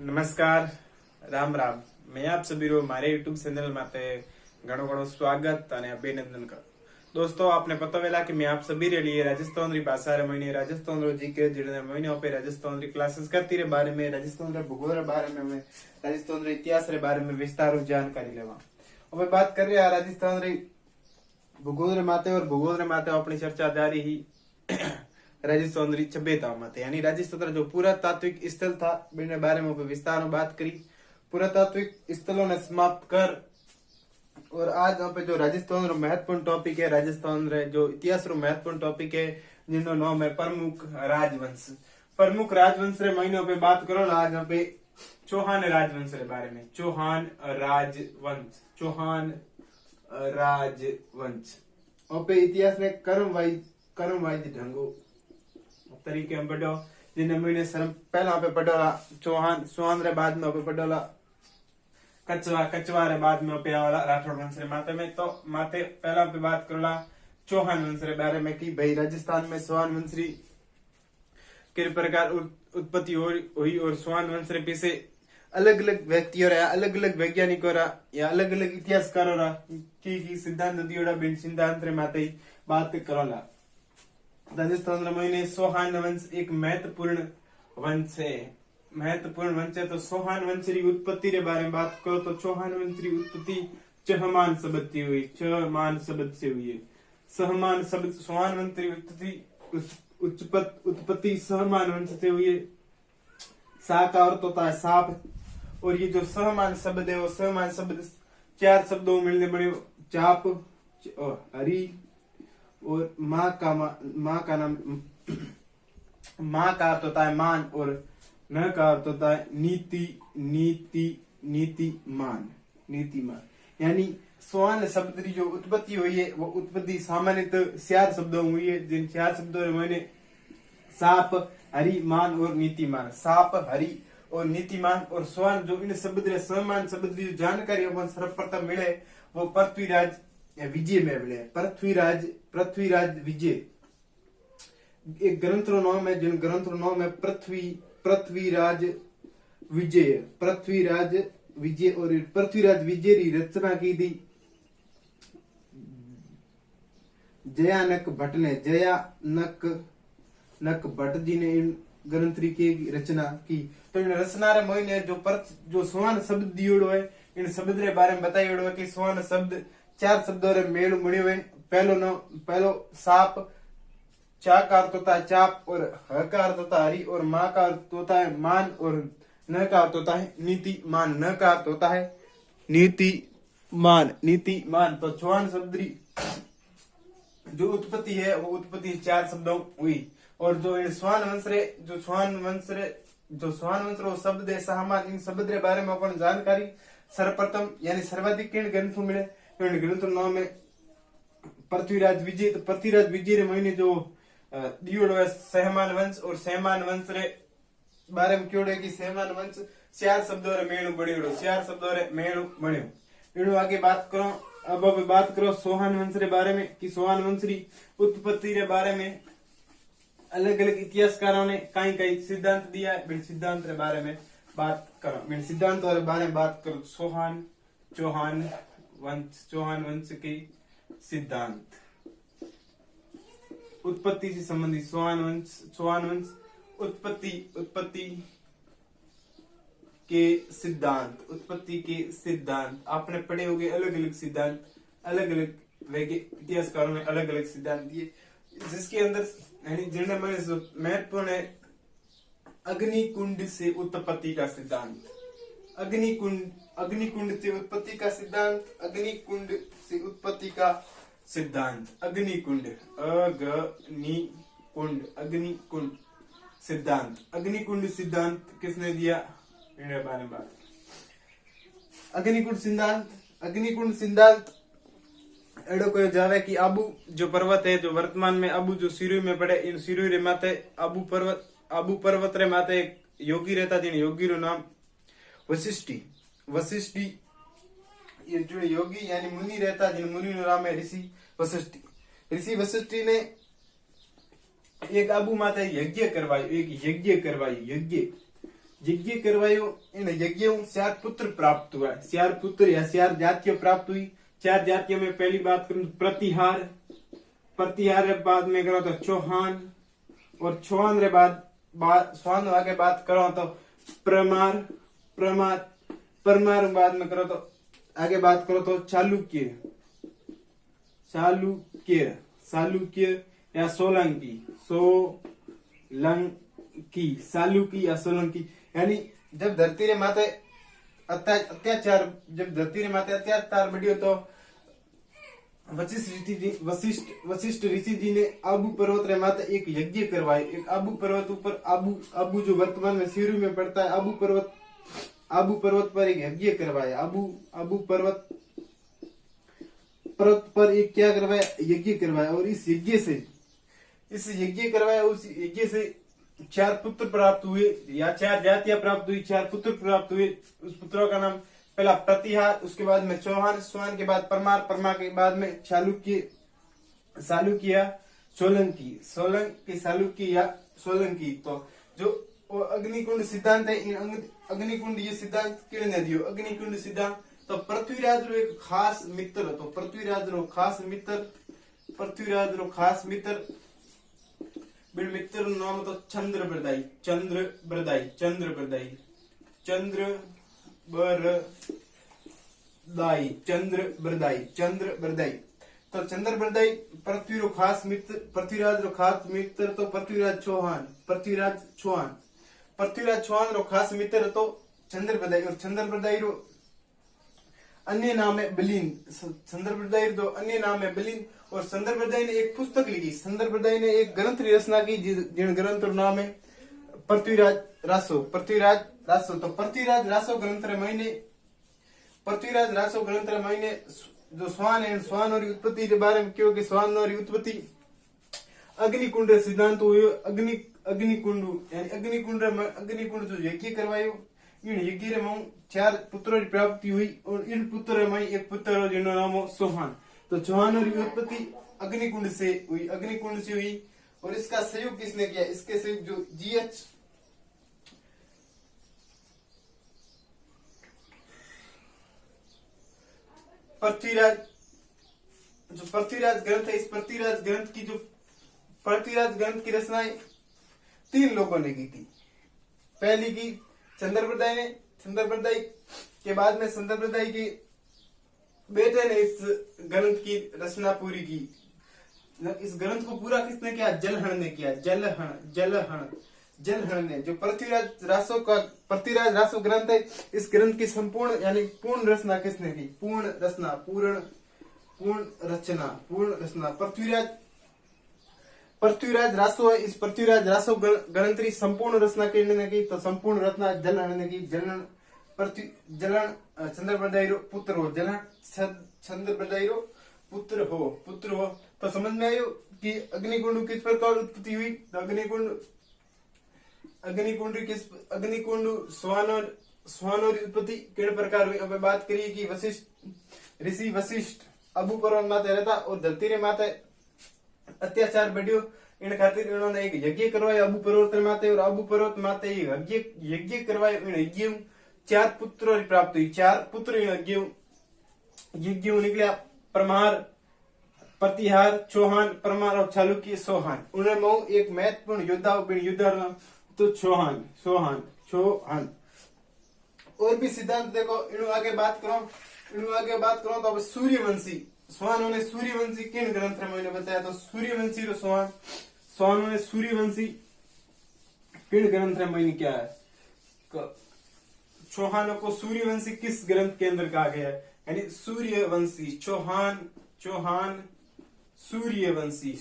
નમસ્કાર, રામ રામ. मैं आप सभी रो मारे यूट्यूब चैनल माते घणो घणो स्वागत અને અભિનંદન કરું. दोस्तों आपने पता वेला कि मैं आप सभी रे लिए राजस्थान री भाषा रे महीने राजस्थान रो जीके जिने महीने पे राजस्थान री क्लासेस करती रे बारे में राजस्थान रे भूगोल रे बारे में राजस्थान रे इतिहास रे बारे में विस्तार जानकारी लेवा. अब बात कर रहे हैं राजस्थान रे भूगोल रे माते और भूगोल रे माते अपनी चर्चा जारी ही राजस्थान री सभ्यता माते यानी राजस्थान जो पुरातात्विक स्थल था बिने बारे में विस्तार में बात करी. पुरातात्विक स्थलों ने समाप्त कर और आज यहाँ पे जो राजस्थान रो महत्वपूर्ण टॉपिक है राजस्थान रे जो इतिहास रो महत्वपूर्ण टॉपिक है जिनो नाम है प्रमुख राजवंश. प्रमुख राजवंश रे महीनों पे बात करो ना आज यहाँ पे चौहान राजवंश रे बारे में. चौहान राजवंश यहाँ पे इतिहास ने कर्मवाइज ढंगो तरीके में पढ़ो जिन्हें महीने पहला पे पढ़ोला चौहान रे बाद में पढ़ोला कचवा रे बाद में पे वाला राठौड़ वंश रे माते में. तो माते पहला पे बात करोला चौहान वंश रे बारे में कि भाई राजस्थान में चौहान वंश री किस प्रकार उत्पत्ति हुई और चौहान वंश रे पीछे अलग अलग व्यक्तियों रहा अलग अलग वैज्ञानिकों रहा या अलग अलग इतिहासकारों रहा की सिद्धांत दियोड़ा बिन सिद्धांत रे माते बात करोला. राजस्थान रे महीने चौहान वंश एक महत्वपूर्ण वंश है. तो चौहान वंश की उत्पत्ति के बारे में बात करो तो चौहान वंश की उत्पत्ति चहमान शब्द से हुई है. सहमान शब्द चौहान वंश की उत्पत्ति सहमान वंश से हुई है. सा का अर्थ होता है सांप और ये जो सहमान शब्द है वो सहमान शब्द चार शब्दों में मिलने बने चाप हरी और माँ का नाम माँ का अर्थ होता है मान और न का अर्थ होता है नीतिमान. यानी चौहान शब्द की जो उत्पत्ति हुई है वो उत्पत्ति सामान्यतः चार शब्दों हुई है जिन चार शब्दों में मैंने साप हरि मान और नीतिमान. साप हरि और नीतिमान और चौहान जो इन शब्द समान शब्द की जानकारी अपन सर्वप्रथम मिले वो पृथ्वीराज विजय में मिले. पृथ्वीराज विजय एक ग्रंथ रो नाम है जिन ग्रंथ रो नाम है पृथ्वीराज विजय और पृथ्वीराज विजय की रचना की थी जयानक भट्ट ने. जयानक भट्ट जी ने इन ग्रंथ की रचना की. तो इन रचना रे महीने जो चौहान शब्द दियोड़ो है इन शब्द रे बारे में बताइयोड़ो है कि चौहान शब्द चार शब्दों रे मेल बण्यो है. पहलो साप चा का अर्थ होता है चाप और ह का अर्थ होता है हरि और माँ का अर्थ होता है मान और न का अर्थ होता है नीतिमान. न का अर्थ होता है नीतिमान. तो चौहान शब्द जो उत्पत्ति है वो उत्पत्ति चार शब्दों हुई. और जो इन चौहान वंश रो शब्द है सहमान इन शब्द रे बारे में अपन जानकारी सर्वप्रथम यानी सर्वाधिक किन ग्रंथों मिले तो इन ग्रंथों नाम है पृथ्वीराज विजय. तो पृथ्वीराज विजय रे महीने जो दियोड़ो है सहमान वंश और सहमान वंश रे बारे में क्यों है कि सहमान वंश चार शब्दों रे मेणु बण्यो. इनु आगे बात करो. अब बात करो चौहान वंश रे बारे में कि चौहान वंश री उत्पत्ति रे बारे में अलग अलग इतिहासकारों ने कई सिद्धांत दिया है. बिन सिद्धांत रे बारे में बात करो. बिन सिद्धांत रे बारे में बात करो चौहान वंश के सिद्धांत उत्पत्ति से संबंधित चौहान वंश उत्पत्ति के सिद्धांत आपने पढ़े होंगे. अलग अलग सिद्धांत अलग अलग इतिहासकारों ने अलग अलग सिद्धांत दिए जिसके अंदर जिन्हें मैंने महत्वपूर्ण है अग्निकुंड से उत्पत्ति का सिद्धांत. अग्निकुंड से उत्पत्ति का सिद्धांत. अग्निकुंड सिद्धांत किसने दिया इनके बारे में बात. अग्निकुंड सिद्धांत एडो को जावे कि आबू जो पर्वत है जो वर्तमान में आबू जो सिरू में पड़े इन सिरू रे माते आबू पर्वत रे माते एक योगी रहता जिन योगी रो नाम वशिष्ठी ये जो योगी यानी मुनि रहता जिन मुनि रो नाम है ऋषि वशिष्ठी ने एक आबू माते यज्ञ करवाई यज्ञ करवायो। इन यज्ञों 4 पुत्र प्राप्त हुआ। 4 पुत्र या 4 जातियां प्राप्त हुई। 4 जातियों में पहली बात करूं तो प्रतिहार, प्रतिहार बाद में करो तो चौहान, और चौहान रे बाद स्वान आगे बात करो तो परमार, परमार, परमार बाद में करो तो आगे बात करो तो चालुक्य, चालुक्य, चालुक्य या सोलंकी, सोलंकी, चालुकी या सोलंकी। यानी जब धरती रे माथे अत्याचार, जब धरती रे माथे अत्याचार बढ़ियो तो वशिष्ठ ऋषि जी ने आबू पर्वत रे माथे एक यज्ञ करवाए। एक आबू पर्वत ऊपर, आबू जो वर्तमान में सिरू में पड़ता है, आबू पर्वत पर एक यज्ञ करवाया। आबू पर्वत पर एक क्या करवाया, यज्ञ करवाया। और इस यज्ञ करवाया, उस यज्ञ से 4 पुत्र प्राप्त हुए या 4 जातियां प्राप्त हुई, 4 पुत्र प्राप्त हुए। उस पुत्रों का नाम पहला प्रतिहार, उसके बाद में चौहान, चौहान के बाद परमार, परमार के बाद में चालुक्य, चालुक्य, सोलंकी, सोलंकी, चालुक्य या सोलंकी। तो जो अग्निकुंड सिद्धांत है, इन अग्निकुंड ये सिद्धांत किसने दियो? अग्निकुंड सिद्धांत तो पृथ्वीराज रो एक खास मित्र, तो पृथ्वीराज रो खास मित्र, पृथ्वीराज रो खास मित्र, बिन मित्र नाम तो चंद्रबरदाई, चंद्रबरदाई, चंद्रबरदाई, चंद्रबरदाई, चंद्रबरदाई, चंद्रबरदाई। तो चंद्रबरदाई पृथ्वी रो खास मित्र, पृथ्वीराज रो खास मित्र तो पृथ्वीराज चौहान, पृथ्वीराज चौहान, पृथ्वीराज चौहान रो खास मित्र तो चंद्रबरदाई। और चंद्रबरदाई रो अन्य नाम है बलिन, चंद्रबरदाई रो अन्य नाम है बलिन। और चंद्रबरदाई ने एक पुस्तक लिखी, चंद्रबरदाई ने एक ग्रंथ की रचना की, जिन ग्रंथ रो नाम है पृथ्वीराज रासो, पृथ्वीराज रासो। तो पृथ्वीराज रासो ग्रंथ रे महीने, पृथ्वीराज रासो ग्रंथ रे महीने जो स्वान है, स्वान और उत्पत्ति के बारे में क्यों कि स्वान और उत्पत्ति अग्निकुंड सिद्धांत हुए। अग्निकुंड यानी अग्निकुंड जो यज्ञ करवायो, इन यज्ञ रे में 4 पुत्रों की प्राप्ति हुई। और इन पुत्रों में एक पुत्र जिनका नाम हो चौहान। तो चौहान और उत्पत्ति अग्निकुंड से हुई, अग्निकुंड से हुई। और इसका सहयोग किसने किया? इसके सहयोग जो जीएच पृथ्वीराज, जो पृथ्वीराज ग्रंथ है, इस पृथ्वीराज ग्रंथ की रचनाएं 3 लोगों ने की थी। पहली की चंद्रबरदाई ने, चंद्रबरदाई के बाद में चंद्रबरदाई के बेटे ने इस ग्रंथ की रचना पूरी की। इस ग्रंथ को पूरा किसने किया? जलहण ने किया, जलहण ने। जो पृथ्वीराज रासो ग्रंथ है, इस ग्रंथ की संपूर्ण यानी पूर्ण रचना किसने की? पूर्ण रचना पृथ्वीराज रासो है। इस पृथ्वीराज रासो ग्रंथ की संपूर्ण रचना किसने की? तो संपूर्ण रचना जलहण ने की। जलहण चंद्रबरदाई रो पुत्र हो, जलहण चंद्रबरदाई रो पुत्र हो। तो समझ में आयो कि अग्निकुंड किस प्रकार उत्पत्ति हुई? तो अग्निकुंड स्वान और उत्पत्ति किस प्रकार हुई? अब बात करिए कि ऋषि वशिष्ठ अबू पर्वत माते रहता और धरती रे माते अत्याचार बढ़ियो। इन खातिर इन्होंने एक यज्ञ करवाया अबू पर्वत माते। और अबू पर्वत माते यज्ञ करवाए। इन यज्ञ 4 पुत्रों की प्राप्त हुई। 4 पुत्र यज्ञ निकले परमार, प्रतिहार, चौहान, परमार और चालुक्य, चौहान। उन्हें एक महत्वपूर्ण योद्धा तो चौहान। और भी सिद्धांत देखो, इन आगे बात करो तो अब सूर्यवंशी स्वान ने सूर्यवंशी किन ग्रंथ में मैंने बताया? तो सूर्यवंशी रो स्वान ने सूर्यवंशी किन ग्रंथ में मैंने क्या है? चौहानों को सूर्यवंशी किस ग्रंथ के अंदर कहा गया है? यानी सूर्यवंशी, चौहान सूर्यवंशी,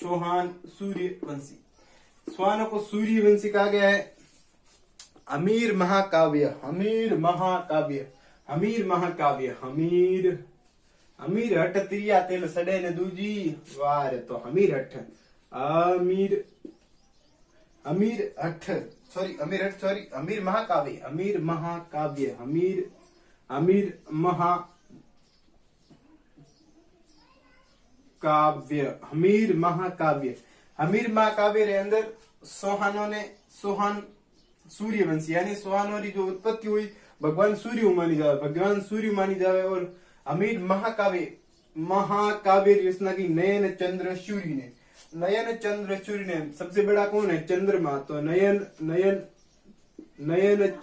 चौहान सूर्यवंशी। स्वानों को सूर्यवंशी कहा गया है। हमीर महाकाव्य, हमीर हट त्रिया तेल सड़े ने दूजी वार। तो हमीर हट हमीर महाकाव्य, हमीर महाकाव्य रे अंदर सोहान सूर्यवंशी यानी सोहानों की जो उत्पत्ति हुई भगवान सूर्य मानी जावे, भगवान सूर्य मानी जावे। और हमीर महाकाव्य रचना की नयन चंद्र सूर्य ने। नयन चंद्र सूर्य ने सबसे बड़ा कौन है? चंद्रमा। तो नयन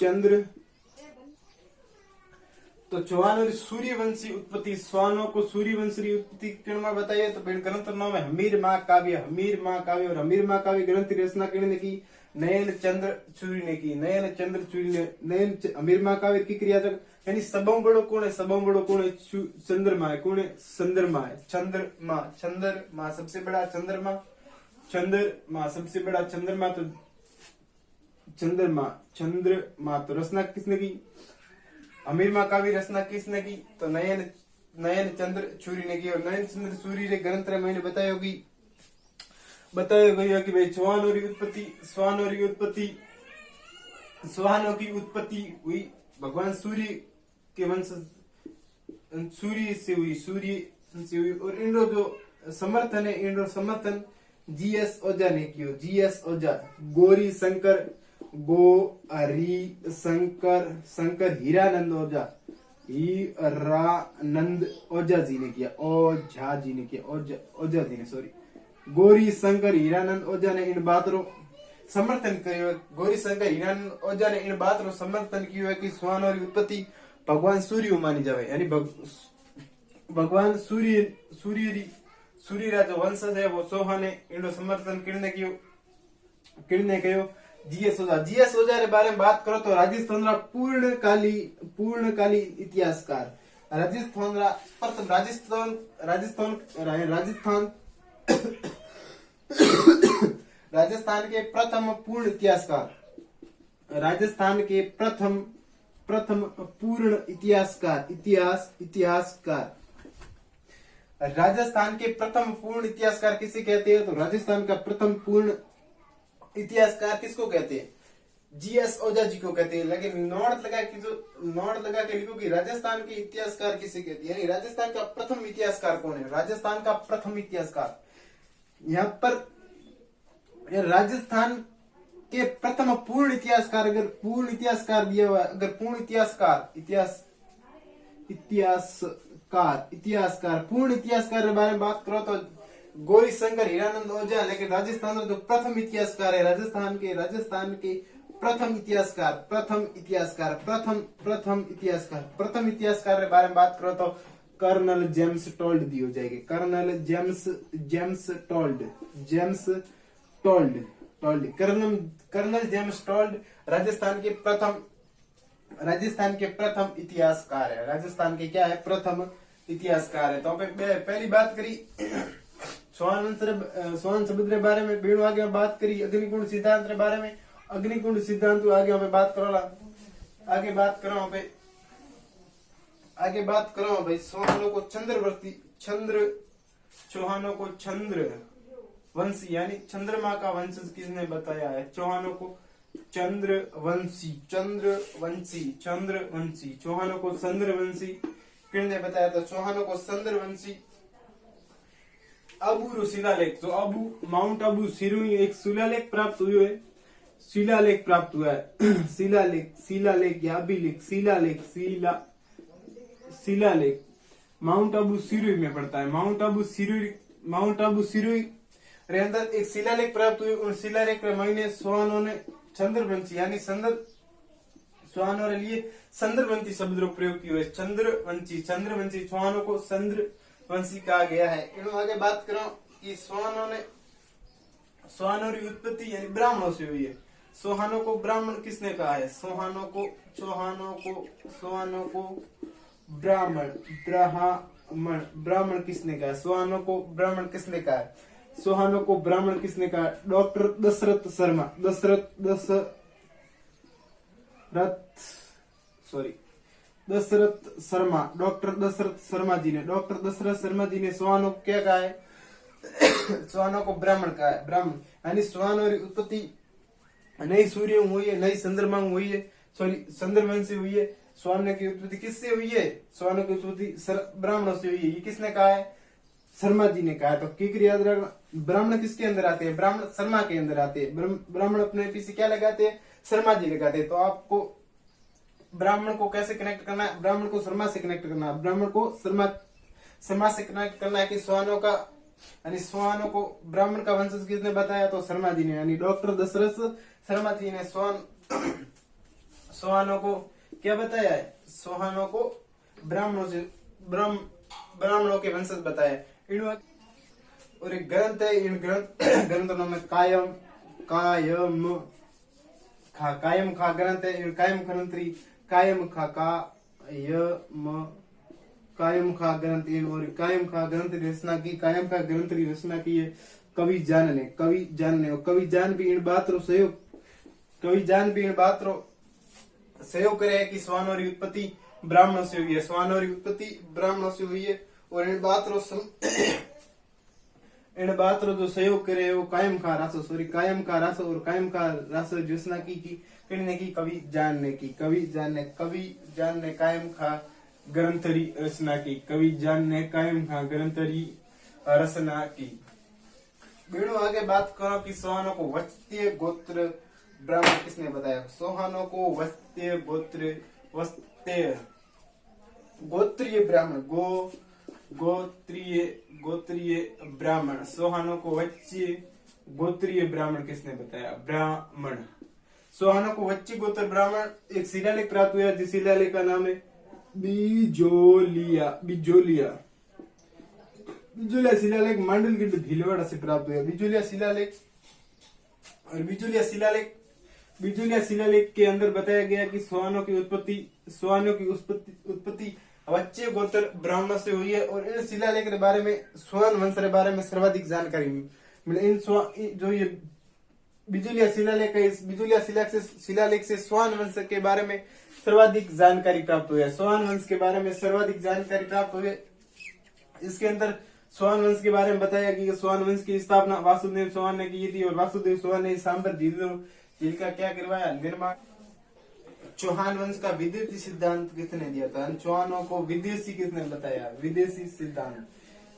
चंद्र। तो चौहान और सूर्यवंशी उत्पत्ति, स्वानों को सूर्यवंशी उत्पत्ति में बताइए तो ग्रंथ नाम है हमीर महाकाव्य। और हमीर महाकाव्य ग्रंथ की रचना करने की नयन चंद्र सूर्य ने की। हमीर महाकाव्य की क्रिया तक यानी सबों बड़ो कौन है? चंद्रमा है। कौन है? चंद्रमा सबसे बड़ा चंद्रमा सबसे बड़ा चंद्रमा। तो चंद्रमा तो रचना किसने की? अमीर महाकाव्य रचना किसने की? तो नयन चंद्र सूर्य ने की। और नयन चंद्र सूर्य के ग्रंथ में मैंने बताया गई कि भाई चौहानों की उत्पत्ति हुई भगवान सूर्य के वंश सूर्य से हुई। और इनको जो समर्थन है, इनको समर्थन जीएस ओझा ने किया। जीएस ओझा गौरी शंकर हीरानंद ओझा जी ने किया। गौरी शंकर हीरानंद ओझा ने इन बात रो समर्थन करियो। गौरी शंकर हीरानंद ओझा ने इन बात रो समर्थन कियो है कि स्वान और उत्पत्ति भगवान सूर्य मानी जावे, यानी भगवान सूर्य रा जो वंशज है वो सोहा ने इनो समर्थन किरने कयो। जीएस ओझा के बारे में बात करो तो राजस्थान रा पूर्णकाली इतिहासकार। राजस्थान के प्रथम पूर्ण इतिहासकार। राजस्थान के प्रथम पूर्ण इतिहासकार। राजस्थान के प्रथम पूर्ण इतिहासकार किसे कहते हैं? तो राजस्थान का प्रथम पूर्ण इतिहासकार किसको कहते हैं? जीएस ओझा जी को कहते हैं। लेकिन नोट लगा के लिखो कि राजस्थान के इतिहासकार किसे कहते हैं, यानी राजस्थान का प्रथम इतिहासकार कौन है? राजस्थान का प्रथम इतिहासकार यहाँ पर राजस्थान के प्रथम पूर्ण इतिहासकार, अगर पूर्ण इतिहासकार दिया हुआ है, अगर पूर्ण इतिहासकार पूर्ण इतिहासकार के बारे में बात करो तो गौरी शंकर हीरानंद ओझा। लेकिन राजस्थान का जो प्रथम इतिहासकार है, राजस्थान के प्रथम इतिहासकार के बारे में बात करो तो कर्नल जेम्स टोल्ड दी हो जाएगी। कर्नल जेम्स टोल्ड राजस्थान के प्रथम इतिहासकार है। राजस्थान के क्या है? प्रथम इतिहासकार है। तो पहली बात करी सोहान शब्द के बारे में, बेड़ो आगे बात करी अग्निकुंड सिद्धांत के बारे में। अग्निकुंड सिद्धांत आगे हमें बात करो भाई चौहानों को चंद्र वंशी यानी चंद्रमा का वंश किसने बताया है? चौहानों को चंद्रवंशी। चौहानों को चंद्रवंशी किसने बताया? तो चौहानों को चंद्रवंशी अबू शिलालेख, जो माउंट अबू सिरोही एक शिलालेख प्राप्त हुआ है। शिलालेख या अभिलेख, शिलालेख माउंट अबू सिरोही में पड़ता है। माउंट अबू सिरोही रे अंदर एक शिलालेख प्राप्त हुई। उन शिलालेख के महीने सोहानों ने चंद्रवंशी यानी सोहानों के लिए चंद्रवंशी शब्द का प्रयोग किया है। चंद्रवंशी सोहानों को चंद्रवंशी कहा गया है। इन आगे बात करो कि सोहानों की उत्पत्ति यानी ब्राह्मणों से हुई है। सोहानों को ब्राह्मण किसने कहा है? सोहानों को ब्राह्मण किसने कहा? सोहानों को ब्राह्मण किसने कहा? डॉक्टर दशरथ शर्मा जी ने सोहानों को क्या कहा है? सोहानों को ब्राह्मण कहा है। ब्राह्मण यानी सोहानों की उत्पत्ति नई सूर्य हुई है, नई चंद्रमा हुई है, चंद्रवंश से हुई है। सोहानों की उत्पत्ति किससे हुई है? सोहानों की उत्पत्ति ब्राह्मणों से हुई है। ये किसने कहा है? शर्मा जी ने कहा। तो कीकर याद रखना, ब्राह्मण किसके अंदर आते हैं? ब्राह्मण शर्मा के अंदर आते हैं। ब्राह्मण अपने पीछे क्या लगाते हैं? शर्मा जी लगाते हैं। तो आपको ब्राह्मण को कैसे कनेक्ट करना है? ब्राह्मण को शर्मा से कनेक्ट करना है। ब्राह्मण को शर्मा से कनेक्ट करना है कि सोहानों का, यानी सोहानों को ब्राह्मण का वंशज किसने बताया? तो शर्मा जी ने, यानी डॉक्टर दशरथ शर्मा जी ने सोहानों को क्या बताया है? सोहानों को ब्राह्मणों से ब्राह्मणों के वंशज बताया। और एक ग्रंथ है, इन ग्रंथों में कायम खा ग्रंथ है। कायम खा ग्रंथ इन, और कायम खा ग्रंथ की रचना की। कायम खा ग्रंथ की रचना की है कवि जान ने। और कवि जान भी इन बात रो सहयोग करे है कि स्वानों की उत्पत्ति ब्राह्मणों से हुई है। स्वानों की उत्पत्ति ब्राह्मणों से हुई है। और इन बात रो जो सहयोग करे है वो कायम खा रासो और कायम खा रासो रचना की किसने की? कवि जान ने कायम खा ग्रंथरी रचना की। कवि जान ने कायम खा ग्रंथरी रचना की। बेड़ो आगे बात करो कि सोहानों को वत्स्तीय गोत्र ब्राह्मण किसने बताया? सोहानों को वत्स्तीय गोत्रीय ब्राह्मण गोत्रीय ब्राह्मण। सोहानों को वत्स्तीय गोत्रीय ब्राह्मण किसने बताया? ब्राह्मण। सोहानों को वत्स्तीय गोत्र ब्राह्मण एक शिलालेख प्राप्त हुआ जिस शिलालेख का नाम है बिजोलिया शिलालेख मांडलगिंड भीलवाड़ा से प्राप्त हुआ। बिजोलिया शिलालेख के अंदर बताया गया कि सोहानों की उत्पत्ति वत्स्तीय गोत्र ब्राह्मण से हुई है। और इन शिलालेख के बारे में, सोहान वंश के बारे में सर्वाधिक जानकारी मिली। इन जो ये बिजोलिया शिलालेख है, इस बिजोलिया शिलालेख से सोहान वंश के बारे में सर्वाधिक जानकारी प्राप्त हुई है। सोहान वंश के बारे में सर्वाधिक जानकारी प्राप्त हुई है। इसके अंदर सोहान वंश के बारे में बताया कि सोहान वंश की स्थापना वासुदेव चौहान ने की थी। और वासुदेव चौहान ने सांबर झील का क्या करवाया? निर्माण। चौहान वंश का विदेशी सिद्धांत किसने दिया था? चौहानों को विदेशी किसने बताया?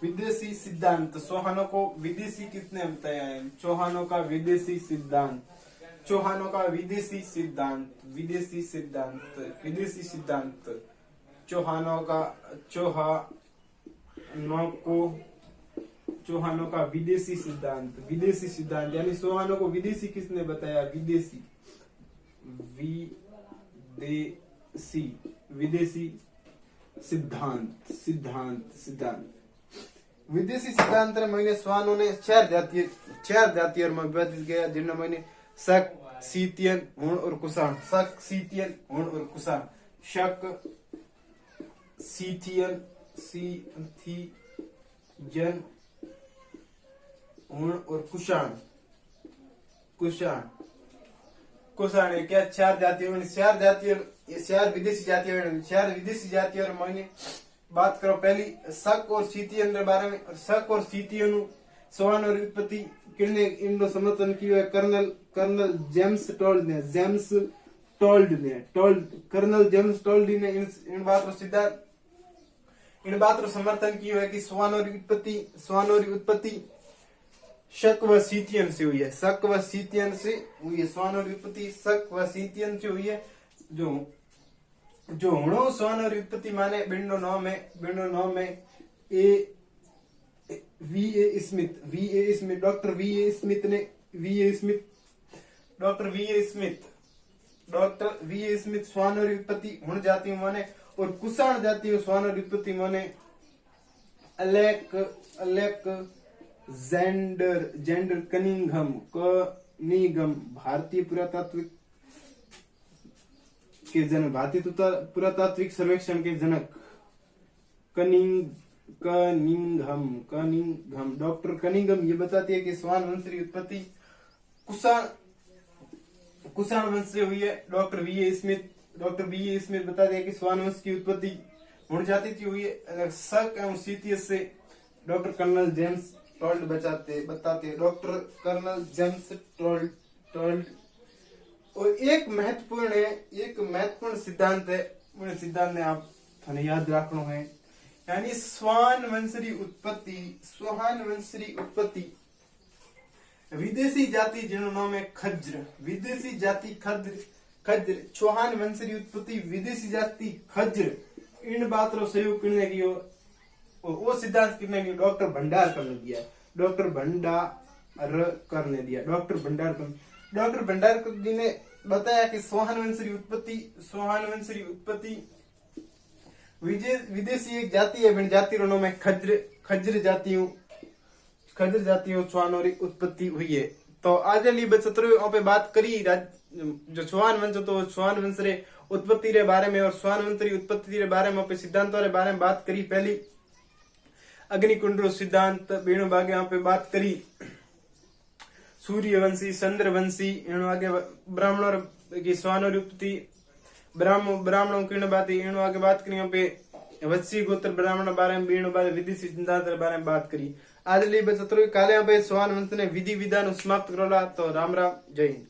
विदेशी सिद्धांत सोहानों को विदेशी किसने बताया है? चौहानों का विदेशी सिद्धांत चौहानों का विदेशी सिद्धांत विदेशी सिद्धांत यानी सोहानों को विदेशी किसने बताया? विदेशी सिद्धांत विदेशी सिद्धांत मैंने सोहानों ने चार जातियों में विभाजित किया, जिनमें मैंने शक, सीतियन, हुण और कुषाण। शक, सीतियन, हुण और कुषाण। शक, सीतियन, हुण और कुषाण क्या? चार जातियों, चार विदेशी जातियों मैंने बात करो। पहली शक और सीतियन के बारे में। शक और सीतियन सोहान और उत्पत्ति किसने इनको समर्थन किया है? कर्नल जेम्स टोल्ड ने इन बात को समर्थन किया है कि सोहान और उत्पत्ति शक व सीतियन से हुई है। सोहान और उत्पत्ति शक व सीतियन से हुई है। जो हुणो सोहान और उत्पत्ति माने बिंडो नौ में doctor V A Smith Sohan और उत्पत्ति हुण जातियों माने, और कुषाण जातियों सोहान और उत्पत्ति माने जेंडर कनिंघम भारतीय पुरातात्विक सर्वेक्षण के जनक कनिंघम डॉक्टर कनिंघम ये बताती है कि सोहान वंश की उत्पत्ति कुषाण वंश से हुई है। डॉक्टर वी ए स्मिथ बताते हैं कि सोहान वंश की उत्पत्ति हुण जाति की हुई है। शक एवं सीतियन से डॉक्टर कर्नल जेम्स टोल्ड बताते हैं। डॉक्टर कर्नल जेम्स टोल्ड। और एक महत्वपूर्ण सिद्धांत है, सिद्धांत ने आप थाने याद रखना है यानी स्वान वंशरी उत्पत्ति, स्वान वंशरी उत्पत्ति विदेशी जाति जिनों नाम है खज्र, विदेशी जाति खज्र, खज्र चौहान वंशरी उत्पत्ति विदेशी जाति खज्र, इन बात रो सहयोग करने की वो सिद्धांत करने की डॉक्टर भंडार करने दिया, डॉक्टर भंडार करने दिया, डॉक्टर भंडार जी ने बताया कि सोहान वंशरी उत्पत्ति विदेशी एक जाति है, बिन जाति रो नाम है खज्र, खज्र जातियों चौहानों की उत्पत्ति हुई है। तो आज लिए बच्चों पे बात करी जो चौहान वंश तो चौहान वंश रे उत्पत्ति रे बारे में और चौहान वंश री उत्पत्ति रे बारे में सिद्धांतों रे बारे में बात करी। पहली अग्निकुंड रो सिद्धांत बेणु बागे यहाँ पे बात करी, सूर्यवंशी, चंद्रवंशी, आगे ब्राह्मणों की चौहानों री उत्पत्ति ब्राह्मणों की बात आगे बात करी। यहाँ पे वत्सी गोत्र ब्राह्मण बारे में बेणु बारे विदेशी सिद्धांत रे बारे में बात करी। आज लिए बच्चों काले यहाँ पे चौहान वंश ने विधि विधान समाप्त करोला। तो राम राम, जय हिंद।